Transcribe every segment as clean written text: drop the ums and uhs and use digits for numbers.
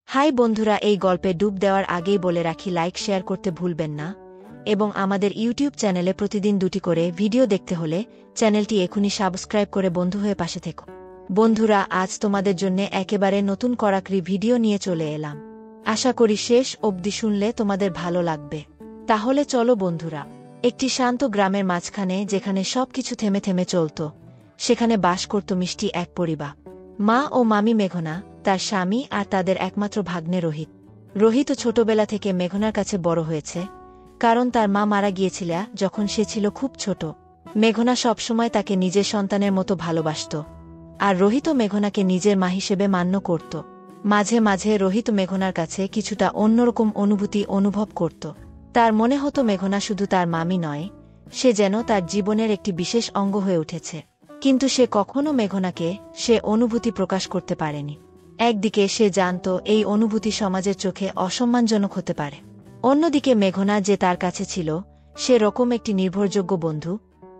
High বন্ধুরা, এই গল্পে ডুব দেওয়ার আগেই বলে রাখি, লাইক শেয়ার করতে ভুলবেন না এবং আমাদের ইউটিউব চ্যানেলে প্রতিদিন 2টি করে ভিডিও দেখতে হলে চ্যানেলটি এখনই সাবস্ক্রাইব করে বন্ধু হয়ে পাশে থেকো। বন্ধুরা, আজ তোমাদের জন্য একেবারে নতুন কড়াকড়ি ভিডিও নিয়ে চলে এলাম। আশা করি শেষ অবধি শুনলে তোমাদের ভালো লাগবে। তাহলে চলো বন্ধুরা। একটি শান্ত গ্রামের মাঝখানে, যেখানে সবকিছু থেমে থেমে চলত, সেখানে বাস করত মিষ্টি এক পরিবার। মা ও মামি মেঘনা, তার স্বামী আর তাদের একমাত্র ভাগ্নে রোহিত। রোহিত ছোটবেলা থেকে মেঘনার কাছে বড় হয়েছে, কারণ তার মা মারা গিয়েছিল যখন সে ছিল খুব ছোট। মেঘনা সবসময় তাকে নিজের সন্তানের মতো ভালোবাসত, আর রোহিত মেঘনাকে নিজের মা হিসেবে মান্য করত। মাঝে মাঝে রোহিত মেঘনার কাছে কিছুটা অন্যরকম অনুভূতি অনুভব করত। তার মনে হতো মেঘনা শুধু তার মামি নয়, সে যেন তার জীবনের একটি বিশেষ অঙ্গ হয়ে উঠেছে। কিন্তু সে কখনো মেঘনাকে সে অনুভূতি প্রকাশ করতে পারেনি। একদিকে সে জানত এই অনুভূতি সমাজের চোখে অসম্মানজনক হতে পারে, অন্যদিকে মেঘনা যে তার কাছে ছিল সে রকম একটি নির্ভরযোগ্য বন্ধু,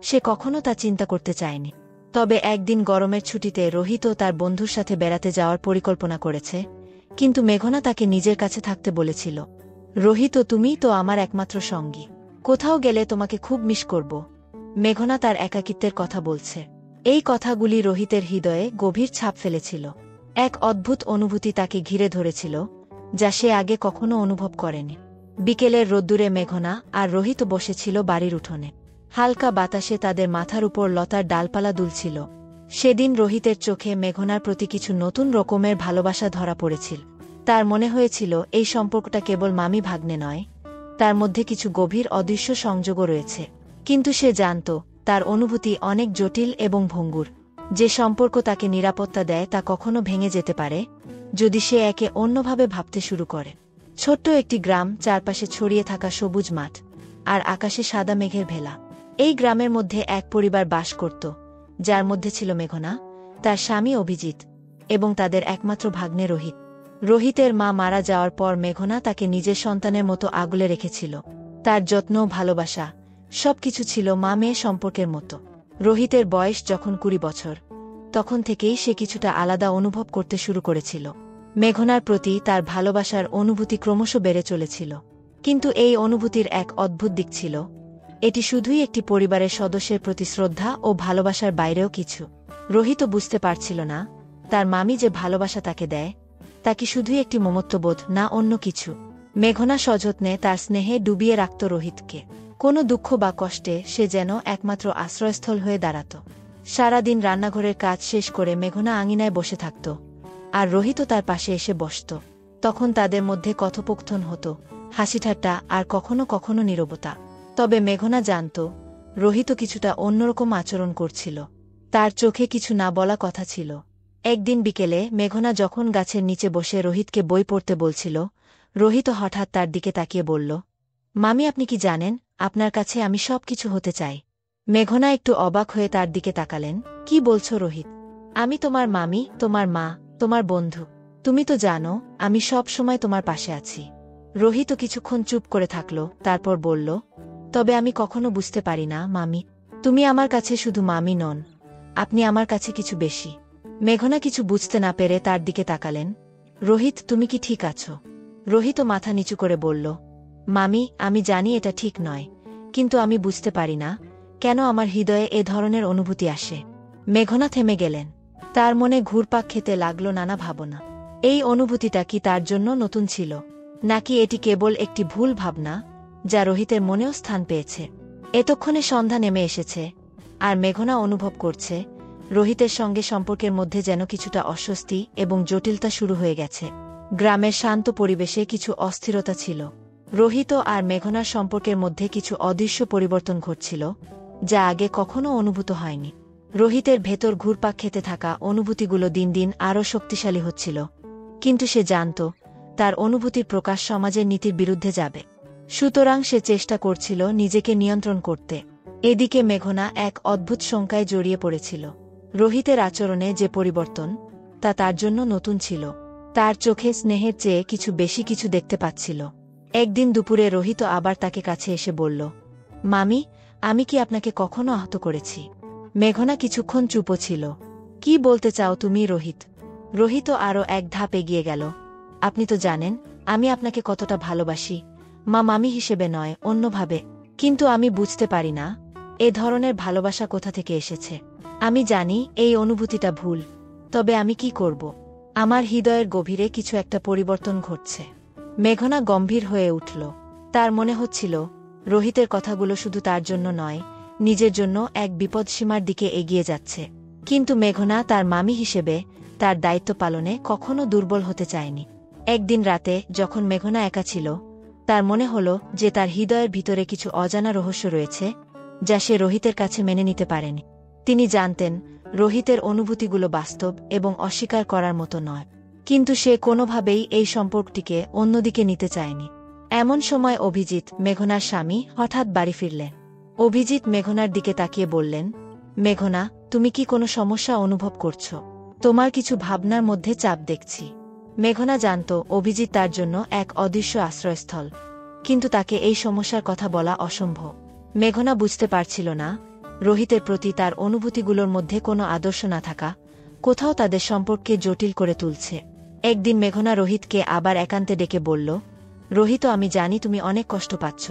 সে কখনো তা চিন্তা করতে চায়নি। তবে একদিন গরমের ছুটিতে রোহিত তার বন্ধুর সাথে বেড়াতে যাওয়ার পরিকল্পনা করেছে, কিন্তু মেঘনা তাকে নিজের কাছে থাকতে বলেছিল। রোহিত, তুমিই তো আমার একমাত্র সঙ্গী, কোথাও গেলে তোমাকে খুব মিস করব। মেঘনা তার একাকিত্বের কথা বলছে। এই কথাগুলি রোহিতের হৃদয়ে গভীর ছাপ ফেলেছিল। এক অদ্ভুত অনুভূতি তাকে ঘিরে ধরেছিল, যা সে আগে কখনো অনুভব করেনি। বিকেলের রোদ্দুরে মেঘনা আর রোহিত বসেছিল বাড়ির উঠোনে। হালকা বাতাসে তাদের মাথার উপর লতার ডালপালা দুলছিল। সেদিন রোহিতের চোখে মেঘনার প্রতি কিছু নতুন রকমের ভালোবাসা ধরা পড়েছিল। তার মনে হয়েছিল এই সম্পর্কটা কেবল মামি ভাগ্নে নয়, তার মধ্যে কিছু গভীর অদৃশ্য সংযোগও রয়েছে। কিন্তু সে জানত তার অনুভূতি অনেক জটিল এবং ভঙ্গুর। যে সম্পর্ক তাকে নিরাপত্তা দেয় তা কখনো ভেঙে যেতে পারে যদি সে একে অন্যভাবে ভাবতে শুরু করে। ছোট্ট একটি গ্রাম, চারপাশে ছড়িয়ে থাকা সবুজ মাঠ আর আকাশে সাদা মেঘের ভেলা। এই গ্রামের মধ্যে এক পরিবার বাস করত, যার মধ্যে ছিল মেঘনা, তার স্বামী অভিজিৎ এবং তাদের একমাত্র ভাগ্নে রোহিত। রোহিতের মা মারা যাওয়ার পর মেঘনা তাকে নিজের সন্তানের মতো আগলে রেখেছিল। তার যত্ন, ভালোবাসা সবকিছু ছিল মা মেয়ে সম্পর্কের মতো। রোহিতের বয়স যখন 20 বছর, তখন থেকেই সে কিছুটা আলাদা অনুভব করতে শুরু করেছিল। মেঘনার প্রতি তার ভালোবাসার অনুভূতি ক্রমশ বেড়ে চলেছিল। কিন্তু এই অনুভূতির এক অদ্ভুত দিক ছিল, এটি শুধুই একটি পরিবারের সদস্যের প্রতি শ্রদ্ধা ও ভালোবাসার বাইরেও কিছু। রোহিত বুঝতে পারছিল না তার মামি যে ভালোবাসা তাকে দেয় তা কি শুধুই একটি মমত্ববোধ, না অন্য কিছু। মেঘনা সযত্নে তার স্নেহে ডুবিয়ে রাখত রোহিতকে। কোনো দুঃখ বা কষ্টে সে যেন একমাত্র আশ্রয়স্থল হয়ে দাঁড়াত। সারাদিন রান্নাঘরের কাজ শেষ করে মেঘনা আঙিনায় বসে থাকত, আর রোহিত তার পাশে এসে বসত। তখন তাদের মধ্যে কথোপকথন হতো, হাসিঠাট্টা আর কখনো কখনো নীরবতা। তবে মেঘনা জানত রোহিত কিছুটা অন্যরকম আচরণ করছিল। তার চোখে কিছু না বলা কথা ছিল। একদিন বিকেলে মেঘনা যখন গাছের নিচে বসে রোহিতকে বই পড়তে বলছিল, রোহিত হঠাৎ তার দিকে তাকিয়ে বলল, মামি, আপনি কি জানেন আপনার কাছে আমি সব কিছু হতে চাই। মেঘনা একটু অবাক হয়ে তার দিকে তাকালেন। কি বলছো রোহিত? আমি তোমার মামি, তোমার মা, তোমার বন্ধু। তুমি তো জানো আমি সব সময় তোমার পাশে আছি। রোহিত কিছুক্ষণ চুপ করে থাকল, তারপর বলল, তবে আমি কখনো বুঝতে পারি না মামি, তুমি আমার কাছে শুধু মামি নন, আপনি আমার কাছে কিছু বেশি। মেঘনা কিছু বুঝতে না পেরে তার দিকে তাকালেন। রোহিত, তুমি কি ঠিক আছো? রোহিত মাথা নিচু করে বলল, মামি, আমি জানি এটা ঠিক নয়, কিন্তু আমি বুঝতে পারি না কেন আমার হৃদয়ে এ ধরনের অনুভূতি আসে। মেঘনা থেমে গেলেন। তার মনে ঘুরপাক খেতে লাগল নানা ভাবনা। এই অনুভূতিটা কি তার জন্য নতুন ছিল, নাকি এটি কেবল একটি ভুল ভাবনা যা রোহিতের মনেও স্থান পেয়েছে? এতক্ষণে সন্ধ্যা নেমে এসেছে, আর মেঘনা অনুভব করছে রোহিতের সঙ্গে সম্পর্কের মধ্যে যেন কিছুটা অস্বস্তি এবং জটিলতা শুরু হয়ে গেছে। গ্রামের শান্ত পরিবেশে কিছু অস্থিরতা ছিল। রোহিত আর মেঘনার সম্পর্কের মধ্যে কিছু অদৃশ্য পরিবর্তন ঘটছিল, যা আগে কখনো অনুভূত হয়নি। রোহিতের ভেতর ঘুরপাক খেতে থাকা অনুভূতিগুলো দিন দিন আরও শক্তিশালী হচ্ছিল, কিন্তু সে জানত তার অনুভূতির প্রকাশ সমাজের নীতির বিরুদ্ধে যাবে। সুতরাং সে চেষ্টা করছিল নিজেকে নিয়ন্ত্রণ করতে। এদিকে মেঘনা এক অদ্ভুত শঙ্কায় জড়িয়ে পড়েছিল। রোহিতের আচরণে যে পরিবর্তন, তা তার জন্য নতুন ছিল। তার চোখে স্নেহের চেয়ে কিছু বেশি কিছু দেখতে পাচ্ছিল। একদিন দুপুরে রোহিত আবার তাকে কাছে এসে বলল, মামি, আমি কি আপনাকে কখনো আহত করেছি? মেঘনা কিছুক্ষণ চুপ ছিল। কি বলতে চাও তুমি রোহিত? রোহিত আরও এক ধাপ এগিয়ে গেল। আপনি তো জানেন আমি আপনাকে কতটা ভালোবাসি, মা মামি হিসেবে নয়, অন্যভাবে। কিন্তু আমি বুঝতে পারি না এ ধরনের ভালোবাসা কোথা থেকে এসেছে। আমি জানি এই অনুভূতিটা ভুল, তবে আমি কি করব? আমার হৃদয়ের গভীরে কিছু একটা পরিবর্তন ঘটছে। মেঘনা গম্ভীর হয়ে উঠল। তার মনে হচ্ছিল রোহিতের কথাগুলো শুধু তার জন্য নয়, নিজের জন্য এক বিপদসীমার দিকে এগিয়ে যাচ্ছে। কিন্তু মেঘনা তার মামি হিসেবে তার দায়িত্ব পালনে কখনো দুর্বল হতে চায়নি। একদিন রাতে যখন মেঘনা একা ছিল, তার মনে হল যে তার হৃদয়ের ভিতরে কিছু অজানা রহস্য রয়েছে যা সে রোহিতের কাছে মেনে নিতে পারেনি। তিনি জানতেন রোহিতের অনুভূতিগুলো বাস্তব এবং অস্বীকার করার মতো নয়, কিন্তু সে কোনোভাবেই এই সম্পর্কটিকে অন্যদিকে নিতে চায়নি। এমন সময় অভিজিৎ, মেঘনার স্বামী, হঠাৎ বাড়ি ফিরলেন। অভিজিৎ মেঘনার দিকে তাকিয়ে বললেন, মেঘনা, তুমি কি কোনো সমস্যা অনুভব করছো? তোমার কিছু ভাবনার মধ্যে চাপ দেখছি। মেঘনা জানত অভিজিৎ তার জন্য এক অদৃশ্য আশ্রয়স্থল, কিন্তু তাকে এই সমস্যার কথা বলা অসম্ভব। মেঘনা বুঝতে পারছিল না রোহিতের প্রতি তার অনুভূতিগুলোর মধ্যে কোনো আদর্শ না থাকা কোথাও তাদের সম্পর্ককে জটিল করে তুলছে। একদিন মেঘনা রোহিতকে আবার একান্তে ডেকে বলল, রোহিত, আমি জানি তুমি অনেক কষ্ট পাচ্ছ,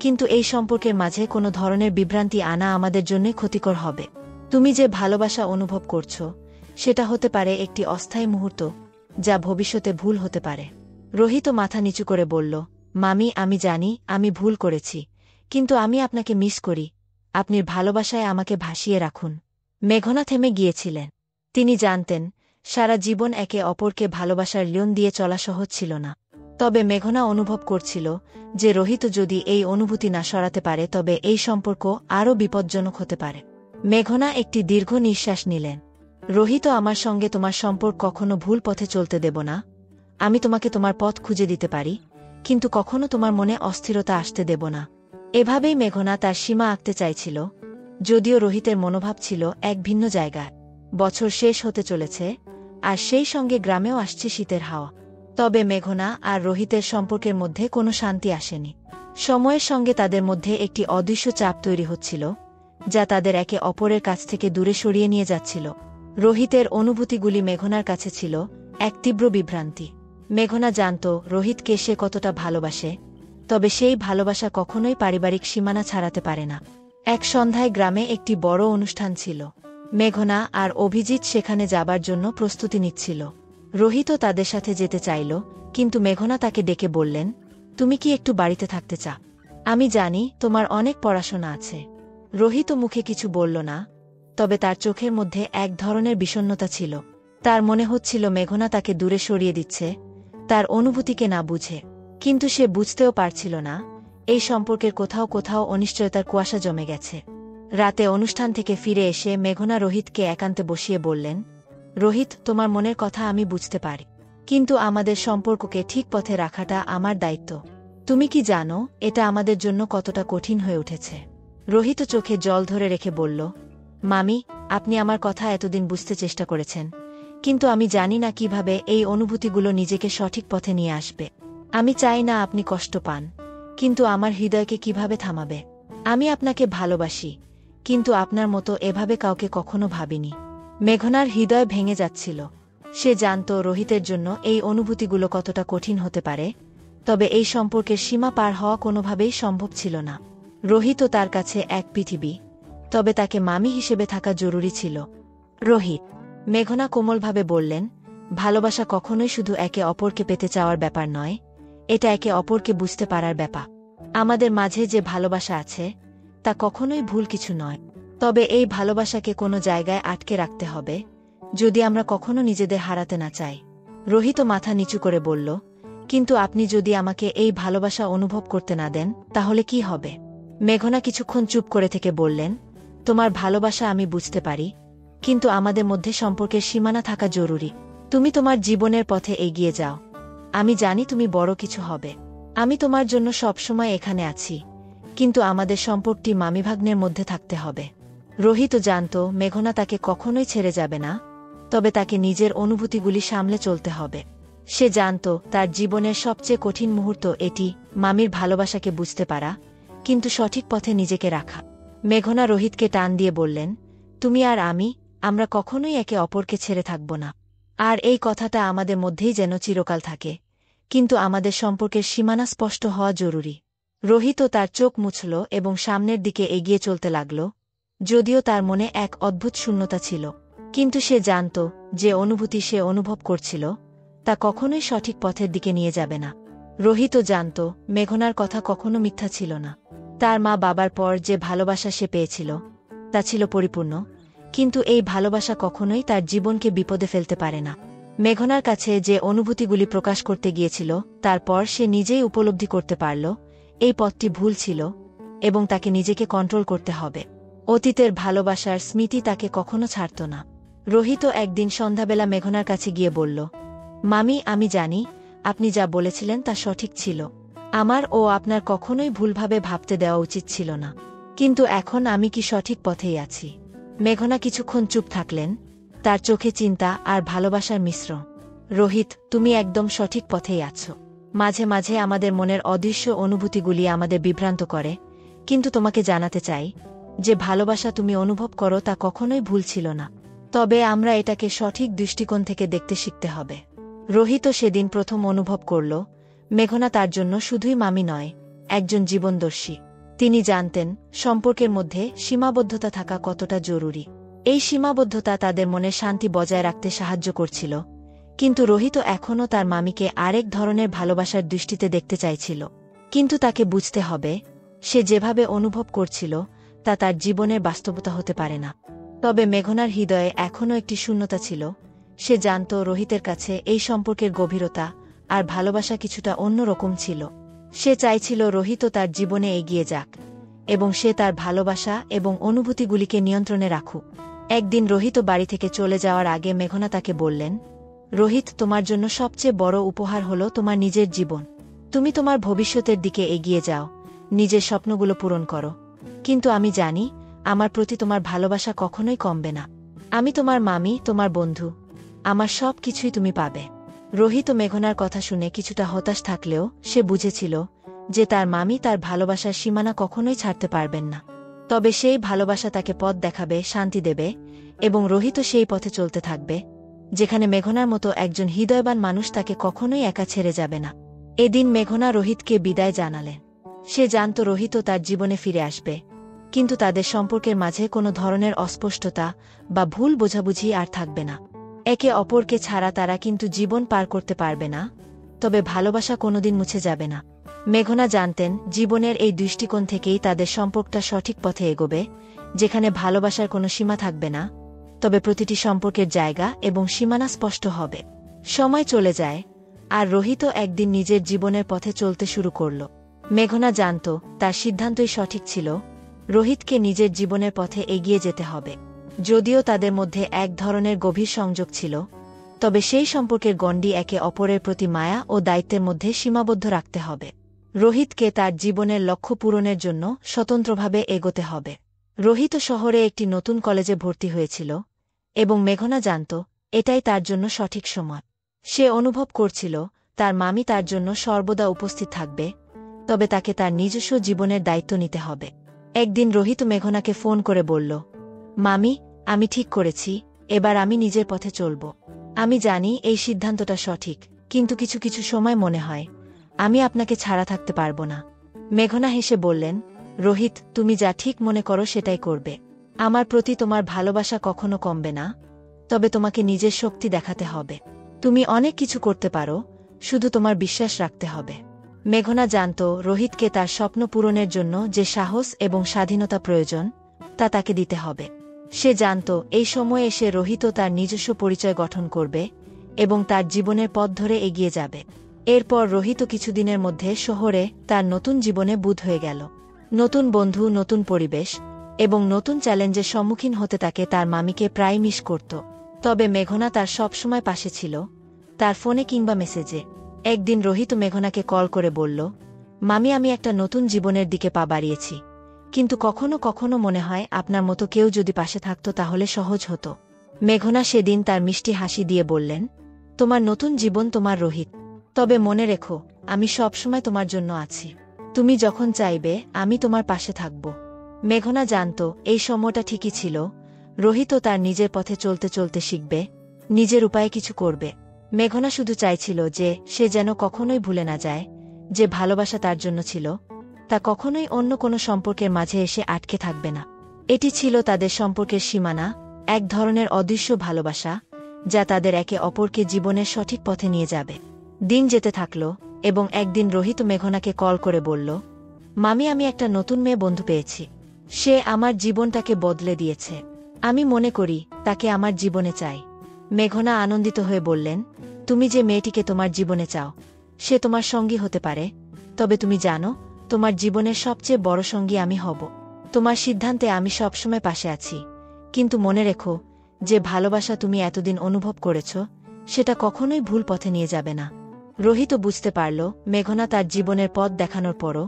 কিন্তু এই সম্পর্কের মাঝে কোনো ধরনের বিভ্রান্তি আনা আমাদের জন্যই ক্ষতিকর হবে। তুমি যে ভালোবাসা অনুভব করছো সেটা হতে পারে একটি অস্থায়ী মুহূর্ত, যা ভবিষ্যতে ভুল হতে পারে। রোহিত মাথা নিচু করে বলল, মামি, আমি জানি আমি ভুল করেছি, কিন্তু আমি আপনাকে মিস করি। আপনি ভালোবাসায় আমাকে ভাসিয়ে রাখুন। মেঘনা থেমে গিয়েছিলেন। তিনি জানতেন সারা জীবন একে অপরকে ভালোবাসার লিয়ন দিয়ে চলা সহজ ছিল না। তবে মেঘনা অনুভব করছিল যে রোহিত যদি এই অনুভূতি না সরাতে পারে তবে এই সম্পর্ক আরও বিপজ্জনক হতে পারে। মেঘনা একটি দীর্ঘ নিঃশ্বাস নিলেন। রোহিত, আমার সঙ্গে তোমার সম্পর্ক কখনো ভুল পথে চলতে দেব না। আমি তোমাকে তোমার পথ খুঁজে দিতে পারি, কিন্তু কখনো তোমার মনে অস্থিরতা আসতে দেব না। এভাবেই মেঘনা তার সীমা আঁকতে চাইছিল, যদিও রোহিতের মনোভাব ছিল এক ভিন্ন জায়গায়। বছর শেষ হতে চলেছে, আর সেই সঙ্গে গ্রামেও আসছে শীতের হাওয়া। তবে মেঘনা আর রোহিতের সম্পর্কের মধ্যে কোনো শান্তি আসেনি। সময়ের সঙ্গে তাদের মধ্যে একটি অদৃশ্য চাপ তৈরি হচ্ছিল, যা তাদের একে অপরের কাছ থেকে দূরে সরিয়ে নিয়ে যাচ্ছিল। রোহিতের অনুভূতিগুলি মেঘনার কাছে ছিল এক তীব্র বিভ্রান্তি। মেঘনা জানত রোহিতকে সে কতটা ভালোবাসে, তবে সেই ভালোবাসা কখনোই পারিবারিক সীমানা ছাড়াতে পারে না। এক সন্ধ্যায় গ্রামে একটি বড় অনুষ্ঠান ছিল। মেঘনা আর অভিজিৎ সেখানে যাবার জন্য প্রস্তুতি নিচ্ছিল। রোহিতও তাদের সাথে যেতে চাইল, কিন্তু মেঘনা তাকে ডেকে বললেন, তুমি কি একটু বাড়িতে থাকতে চাও? আমি জানি তোমার অনেক পড়াশোনা আছে। রোহিত মুখে কিছু বলল না, তবে তার চোখের মধ্যে এক ধরনের বিষণ্ণতা ছিল। তার মনে হচ্ছিল মেঘনা তাকে দূরে সরিয়ে দিচ্ছে, তার অনুভূতিকে না বুঝে। কিন্তু সে বুঝতেও পারছিল না এই সম্পর্কের কোথাও কোথাও অনিশ্চয়তার কুয়াশা জমে গেছে। রাতে অনুষ্ঠান থেকে ফিরে এসে মেঘনা রোহিতকে একান্তে বসিয়ে বললেন, রোহিত, তোমার মনের কথা আমি বুঝতে পারি, কিন্তু আমাদের সম্পর্ককে ঠিক পথে রাখাটা আমার দায়িত্ব। তুমি কি জানো এটা আমাদের জন্য কতটা কঠিন হয়ে উঠেছে? রোহিত চোখে জল ধরে রেখে বলল, মামি, আপনি আমার কথা এতদিন বুঝতে চেষ্টা করেছেন, কিন্তু আমি জানি না কিভাবে এই অনুভূতিগুলো নিজেকে সঠিক পথে নিয়ে আসবে। আমি চাই না আপনি কষ্ট পান, কিন্তু আমার হৃদয়কে কিভাবে থামাবে? আমি আপনাকে ভালোবাসি, কিন্তু আপনার মতো এভাবে কাউকে কখনো ভাবিনি। মেঘনার হৃদয় ভেঙে যাচ্ছিল। সে জানত রোহিতের জন্য এই অনুভূতিগুলো কতটা কঠিন হতে পারে, তবে এই সম্পর্কের সীমা পার হওয়া কোনোভাবেই সম্ভব ছিল না। রোহিতও তার কাছে এক পৃথিবী, তবে তাকে মামি হিসেবে থাকা জরুরি ছিল। রোহিত, মেঘনা কোমলভাবে বললেন, ভালোবাসা কখনোই শুধু একে অপরকে পেতে চাওয়ার ব্যাপার নয়, এটা একে অপরকে বুঝতে পারার ব্যাপার। আমাদের মাঝে যে ভালোবাসা আছে তা কখনোই ভুল কিছু নয়, তবে এই ভালোবাসাকে কোনো জায়গায় আটকে রাখতে হবে যদি আমরা কখনো নিজেদের হারাতে না চাই। রোহিত মাথা নিচু করে বলল, কিন্তু আপনি যদি আমাকে এই ভালোবাসা অনুভব করতে না দেন তাহলে কি হবে? মেঘনা কিছুক্ষণ চুপ করে থেকে বললেন, তোমার ভালোবাসা আমি বুঝতে পারি, কিন্তু আমাদের মধ্যে সম্পর্কের সীমানা থাকা জরুরি। তুমি তোমার জীবনের পথে এগিয়ে যাও, আমি জানি তুমি বড় কিছু হবে। আমি তোমার জন্য সবসময় এখানে আছি, কিন্তু আমাদের সম্পর্কটি মামিভাগ্নের মধ্যে থাকতে হবে। রোহিত জানত মেঘনা তাকে কখনোই ছেড়ে যাবে না, তবে তাকে নিজের অনুভূতিগুলি সামলে চলতে হবে। সে জানত তার জীবনের সবচেয়ে কঠিন মুহূর্ত এটি, মামির ভালোবাসাকে বুঝতে পারা, কিন্তু সঠিক পথে নিজেকে রাখা। মেঘনা রোহিতকে টান দিয়ে বললেন, তুমি আর আমি, আমরা কখনোই একে অপরকে ছেড়ে থাকব না। আর এই কথাটা আমাদের মধ্যেই যেন চিরকাল থাকে। কিন্তু আমাদের সম্পর্কের সীমানা স্পষ্ট হওয়া জরুরি। রোহিতও তার চোখ মুছল এবং সামনের দিকে এগিয়ে চলতে লাগল, যদিও তার মনে এক অদ্ভুত শূন্যতা ছিল। কিন্তু সে জানত যে অনুভূতি সে অনুভব করছিল তা কখনোই সঠিক পথের দিকে নিয়ে যাবে না। রোহিতও জানত মেঘনার কথা কখনো মিথ্যা ছিল না। তার মা বাবার পর যে ভালোবাসা সে পেয়েছিল তা ছিল পরিপূর্ণ, কিন্তু এই ভালোবাসা কখনোই তার জীবনকে বিপদে ফেলতে পারে না। মেঘনার কাছে যে অনুভূতিগুলি প্রকাশ করতে গিয়েছিল তারপর সে নিজেই উপলব্ধি করতে পারল এই পথটি ভুল ছিল এবং তাকে নিজেকে কন্ট্রোল করতে হবে। অতীতের ভালোবাসার স্মৃতি তাকে কখনো ছাড়ত না। রোহিতও একদিন সন্ধ্যাবেলা মেঘনার কাছে গিয়ে বলল, মামি, আমি জানি আপনি যা বলেছিলেন তা সঠিক ছিল। আমার ও আপনার কখনোই ভুলভাবে ভাবতে দেওয়া উচিত ছিল না। কিন্তু এখন আমি কি সঠিক পথেই আছি? মেঘনা কিছুক্ষণ চুপ থাকলেন, তার চোখে চিন্তা আর ভালোবাসার মিশ্রণ। রোহিত, তুমি একদম সঠিক পথেই আছো। মাঝে মাঝে আমাদের মনের অদৃশ্য অনুভূতিগুলি আমাদের বিভ্রান্ত করে, কিন্তু তোমাকে জানাতে চাই যে ভালোবাসা তুমি অনুভব করো তা কখনোই ভুল ছিল না। তবে আমরা এটাকে সঠিক দৃষ্টিকোণ থেকে দেখতে শিখতে হবে। রোহিতও সেদিন প্রথম অনুভব করল মেঘনা তার জন্য শুধুই মামি নয়, একজন জীবনদর্শী। তিনি জানতেন সম্পর্কের মধ্যে সীমাবদ্ধতা থাকা কতটা জরুরি। এই সীমাবদ্ধতা তাদের মনে শান্তি বজায় রাখতে সাহায্য করছিল। কিন্তু রোহিত এখনও তার মামিকে আরেক ধরনের ভালোবাসার দৃষ্টিতে দেখতে চাইছিল। কিন্তু তাকে বুঝতে হবে সে যেভাবে অনুভব করছিল তা তার জীবনের বাস্তবতা হতে পারে না। তবে মেঘনার হৃদয়ে এখনও একটি শূন্যতা ছিল। সে জানত রোহিতের কাছে এই সম্পর্কের গভীরতা আর ভালোবাসা কিছুটা অন্যরকম ছিল। সে চাইছিল রোহিতও তার জীবনে এগিয়ে যাক এবং সে তার ভালোবাসা এবং অনুভূতিগুলিকে নিয়ন্ত্রণে রাখুক। একদিন রোহিত বাড়ি থেকে চলে যাওয়ার আগে মেঘনা তাকে বললেন, রোহিত, তোমার জন্য সবচেয়ে বড় উপহার হলো তোমার নিজের জীবন। তুমি তোমার ভবিষ্যতের দিকে এগিয়ে যাও, নিজের স্বপ্নগুলো পূরণ করো। কিন্তু আমি জানি আমার প্রতি তোমার ভালোবাসা কখনোই কমবে না। আমি তোমার মামি, তোমার বন্ধু, আমার সব কিছুই তুমি পাবে। রোহিত মেঘনার কথা শুনে কিছুটা হতাশ থাকলেও সে বুঝেছিল যে তার মামি তার ভালোবাসার সীমানা কখনোই ছাড়তে পারবেন না। তবে সেই ভালোবাসা তাকে পথ দেখাবে, শান্তি দেবে এবং রোহিত সেই পথে চলতে থাকবে যেখানে মেঘনার মতো একজন হৃদয়বান মানুষ তাকে কখনোই একা ছেড়ে যাবে না। এদিন মেঘনা রোহিতকে বিদায় জানালেন। সে জানত রোহিত তার জীবনে ফিরে আসবে, কিন্তু তাদের সম্পর্কের মাঝে কোনো ধরনের অস্পষ্টতা বা ভুল বোঝাবুঝি আর থাকবে না। একে অপরকে ছাড়া তারা কিন্তু জীবন পার করতে পারবে না, তবে ভালোবাসা কোনোদিন মুছে যাবে না। মেঘনা জানতেন জীবনের এই দৃষ্টিকোণ থেকেই তাদের সম্পর্কটা সঠিক পথে এগোবে, যেখানে ভালোবাসার কোনো সীমা থাকবে না, তবে প্রতিটি সম্পর্কের জায়গা এবং সীমানা স্পষ্ট হবে। সময় চলে যায় আর রোহিত একদিন নিজের জীবনের পথে চলতে শুরু করল। মেঘনা জানত তার সিদ্ধান্তই সঠিক ছিল, রোহিতকে নিজের জীবনের পথে এগিয়ে যেতে হবে। যদিও তাদের মধ্যে এক ধরনের গভীর সংযোগ ছিল, তবে সেই সম্পর্কের গণ্ডি একে অপরের প্রতি মায়া ও দায়িত্বের মধ্যে সীমাবদ্ধ রাখতে হবে। রোহিতকে তার জীবনের লক্ষ্য পূরণের জন্য স্বতন্ত্রভাবে এগোতে হবে। রোহিত শহরে একটি নতুন কলেজে ভর্তি হয়েছিল এবং মেঘনা জানত এটাই তার জন্য সঠিক সময়। সে অনুভব করছিল তার মামি তার জন্য সর্বদা উপস্থিত থাকবে, তবে তাকে তার নিজস্ব জীবনের দায়িত্ব নিতে হবে। একদিন রোহিত মেঘনাকে ফোন করে বলল, মামি, আমি ঠিক করেছি, এবার আমি নিজের পথে চলব। আমি জানি এই সিদ্ধান্তটা সঠিক, কিন্তু কিছু কিছু সময় মনে হয় আমি আপনাকে ছাড়া থাকতে পারব না। মেঘনা হেসে বললেন, রোহিত, তুমি যা ঠিক মনে করো সেটাই করবে। আমার প্রতি তোমার ভালোবাসা কখনো কমবে না, তবে তোমাকে নিজের শক্তি দেখাতে হবে। তুমি অনেক কিছু করতে পারো, শুধু তোমার বিশ্বাস রাখতে হবে। মেঘনা জানত রোহিতকে তার স্বপ্ন পূরণের জন্য যে সাহস এবং স্বাধীনতা প্রয়োজন তা তাকে দিতে হবে। সে জানত এই সময়ে এসে রোহিত তার নিজস্ব পরিচয় গঠন করবে এবং তার জীবনের পথ ধরে এগিয়ে যাবে। এরপর রোহিত কিছুদিনের মধ্যে শহরে তার নতুন জীবনে বুঁদ হয়ে গেল। নতুন বন্ধু, নতুন পরিবেশ এবং নতুন চ্যালেঞ্জের সম্মুখীন হতে তাকে তার মামিকে প্রায় মিস করত। তবে মেঘনা তার সবসময় পাশে ছিল, তার ফোনে কিংবা মেসেজে। একদিন রোহিত মেঘনাকে কল করে বলল, মামি, আমি একটা নতুন জীবনের দিকে পা বাড়িয়েছি, কিন্তু কখনো কখনো মনে হয় আপনার মতো কেউ যদি পাশে থাকত তাহলে সহজ হতো। মেঘনা সেদিন তার মিষ্টি হাসি দিয়ে বললেন, তোমার নতুন জীবন তোমার রোহিত, তবে মনে রেখো আমি সবসময় তোমার জন্য আছি। তুমি যখন চাইবে আমি তোমার পাশে থাকব। মেঘনা জানত এই সময়টা ঠিকই ছিল, রোহিত তার নিজের পথে চলতে চলতে শিখবে নিজের উপায়ে কিছু করবে। মেঘনা শুধু চাইছিল যে সে যেন কখনোই ভুলে না যায় যে ভালোবাসা তার জন্য ছিল, তা কখনোই অন্য কোনো সম্পর্কের মাঝে এসে আটকে থাকবে না। এটি ছিল তাদের সম্পর্কের সীমানা, এক ধরনের অদৃশ্য ভালোবাসা যা তাদের একে অপরকে জীবনের সঠিক পথে নিয়ে যাবে। দিন যেতে থাকল এবং একদিন রোহিত মেঘনাকে কল করে বলল, মামি, আমি একটা নতুন মেয়ে বন্ধু পেয়েছি। সে আমার জীবনটাকে বদলে দিয়েছে। আমি মনে করি তাকে আমার জীবনে চাই। মেঘনা আনন্দিত হয়ে বললেন, তুমি যে মেয়েটিকে তোমার জীবনে চাও সে তোমার সঙ্গী হতে পারে, তবে তুমি জানো তোমার জীবনের সবচেয়ে বড় সঙ্গী আমি হব। তোমার সিদ্ধান্তে আমি সবসময় পাশে আছি, কিন্তু মনে রেখো যে ভালোবাসা তুমি এতদিন অনুভব করেছ সেটা কখনোই ভুল পথে নিয়ে যাবে না। রোহিত বুঝতে পারল মেঘনা তার জীবনের পথ দেখানোর পরও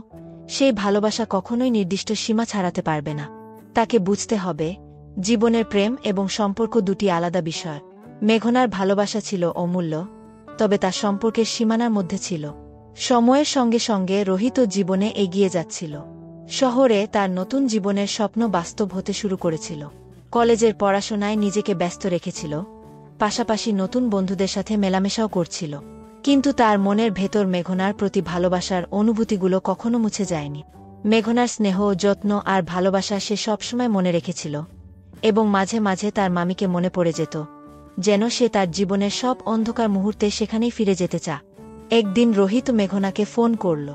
সেই ভালোবাসা কখনোই নির্দিষ্ট সীমা ছাড়াতে পারবে না। তাকে বুঝতে হবে জীবনের প্রেম এবং সম্পর্ক দুটি আলাদা বিষয়। মেঘনার ভালোবাসা ছিল অমূল্য, তবে তার সম্পর্কের সীমানার মধ্যে ছিল। সময়ের সঙ্গে সঙ্গে রোহিত জীবনে এগিয়ে যাচ্ছিল। শহরে তার নতুন জীবনের স্বপ্ন বাস্তব হতে শুরু করেছিল। কলেজের পড়াশোনায় নিজেকে ব্যস্ত রেখেছিল, পাশাপাশি নতুন বন্ধুদের সাথে মেলামেশাও করছিল। কিন্তু তার মনের ভেতর মেঘনার প্রতি ভালোবাসার অনুভূতিগুলো কখনো মুছে যায়নি। মেঘনার স্নেহ, যত্ন আর ভালোবাসা সে সবসময় মনে রেখেছিল, এবং মাঝে মাঝে তার মামিকে মনে পড়ে যেত, যেন সে তার জীবনের সব অন্ধকার মুহূর্তে সেখানেই ফিরে যেতে চা। একদিন রোহিত মেঘনাকে ফোন করল,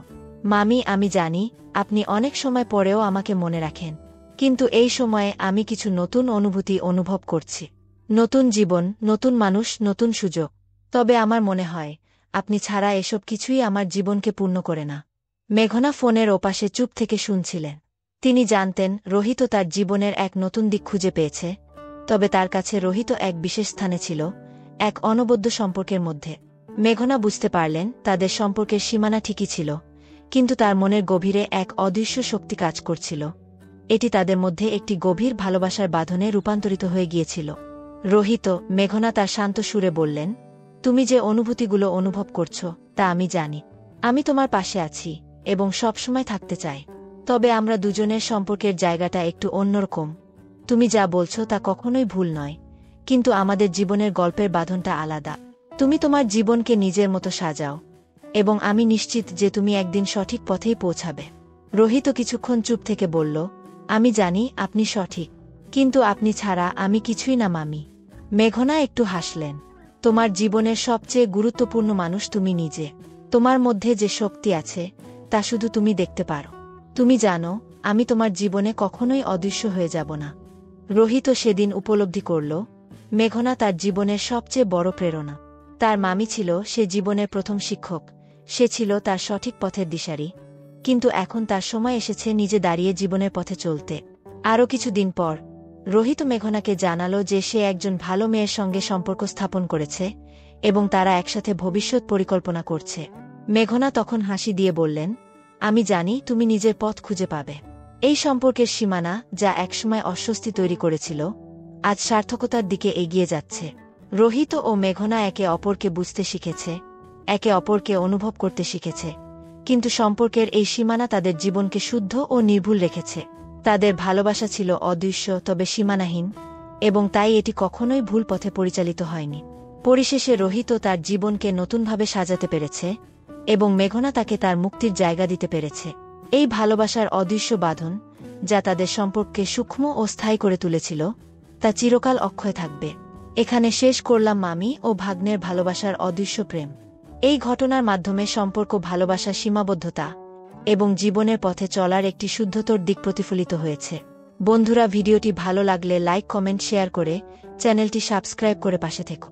মামি, আমি জানি আপনি অনেক সময় পরেও আমাকে মনে রাখেন, কিন্তু এই সময়ে আমি কিছু নতুন অনুভূতি অনুভব করছি। নতুন জীবন, নতুন মানুষ, নতুন সুযোগ। তবে আমার মনে হয় আপনি ছাড়া এসব কিছুই আমার জীবনকে পূর্ণ করে না। মেঘনা ফোনের ওপাশে চুপ থেকে শুনছিলেন। তিনি জানতেন রোহিত তার জীবনের এক নতুন দিক খুঁজে পেয়েছে, তবে তার কাছে রোহিত এক বিশেষ স্থানে ছিল, এক অনবদ্য সম্পর্কের মধ্যে। মেঘনা বুঝতে পারলেন তাদের সম্পর্কের সীমানা ঠিকই ছিল, কিন্তু তার মনের গভীরে এক অদৃশ্য শক্তি কাজ করছিল। এটি তাদের মধ্যে একটি গভীর ভালোবাসার বাঁধনে রূপান্তরিত হয়ে গিয়েছিল। রোহিত, মেঘনা তার শান্ত সুরে বললেন, তুমি যে অনুভূতিগুলো অনুভব করছো তা আমি জানি। আমি তোমার পাশে আছি এবং সবসময় থাকতে চাই। তবে আমরা দুজনের সম্পর্কের জায়গাটা একটু অন্যরকম। তুমি যা বলছো তা কখনোই ভুল নয়, কিন্তু আমাদের জীবনের গল্পের বাঁধনটা আলাদা। তুমি তোমার জীবনকে নিজের মতো সাজাও, এবং আমি নিশ্চিত যে তুমি একদিন সঠিক পথেই পৌঁছাবে। রোহিত কিছুক্ষণ চুপ থেকে বলল, আমি জানি আপনি সঠিক, কিন্তু আপনি ছাড়া আমি কিছুই না মামি। মেঘনা একটু হাসলেন, তোমার জীবনের সবচেয়ে গুরুত্বপূর্ণ মানুষ তুমি নিজে। তোমার মধ্যে যে শক্তি আছে তা শুধু তুমি দেখতে পারো। তুমি জানো আমি তোমার জীবনে কখনোই অদৃশ্য হয়ে যাব না। রোহিত সেদিন উপলব্ধি করল মেঘনা তার জীবনের সবচেয়ে বড় প্রেরণা। তার মামি ছিল সে জীবনের প্রথম শিক্ষক, সে ছিল তার সঠিক পথের দিশারি, কিন্তু এখন তার সময় এসেছে নিজে দাঁড়িয়ে জীবনের পথে চলতে। আরও কিছুদিন পর রোহিত মেঘনাকে জানালো যে সে একজন ভালো মেয়ের সঙ্গে সম্পর্ক স্থাপন করেছে এবং তারা একসাথে ভবিষ্যৎ পরিকল্পনা করছে। মেঘনা তখন হাসি দিয়ে বললেন, আমি জানি তুমি নিজের পথ খুঁজে পাবে। এই সম্পর্কের সীমানা যা একসময় অস্বস্তি তৈরি করেছিল আজ সার্থকতার দিকে এগিয়ে যাচ্ছে। রোহিত ও মেঘনা একে অপরকে বুঝতে শিখেছে, একে অপরকে অনুভব করতে শিখেছে, কিন্তু সম্পর্কের এই সীমানা তাদের জীবনকে শুদ্ধ ও নির্ভুল রেখেছে। তাদের ভালোবাসা ছিল অদৃশ্য তবে সীমানাহীন, এবং তাই এটি কখনোই ভুল পথে পরিচালিত হয়নি। পরিশেষে রোহিত তার জীবনকে নতুনভাবে সাজাতে পেরেছে এবং মেঘনা তাকে তার মুক্তির জায়গা দিতে পেরেছে। এই ভালোবাসার অদৃশ্য বাঁধন যা তাদের সম্পর্ককে সূক্ষ্ম ও স্থায়ী করে তুলেছিল তা চিরকাল অক্ষয় থাকবে। এখানে শেষ করলাম মামি ও ভাগ্নের ভালোবাসার অদৃশ্য প্রেম। এই ঘটনার মাধ্যমে সম্পর্ক, ভালোবাসা, সীমাবদ্ধতা এবং জীবনের পথে চলার একটি শুদ্ধতর দিক প্রতিফলিত হয়েছে। বন্ধুরা, ভিডিওটি ভালো লাগলে লাইক, কমেন্ট, শেয়ার করে চ্যানেলটি সাবস্ক্রাইব করে পাশে থেকো।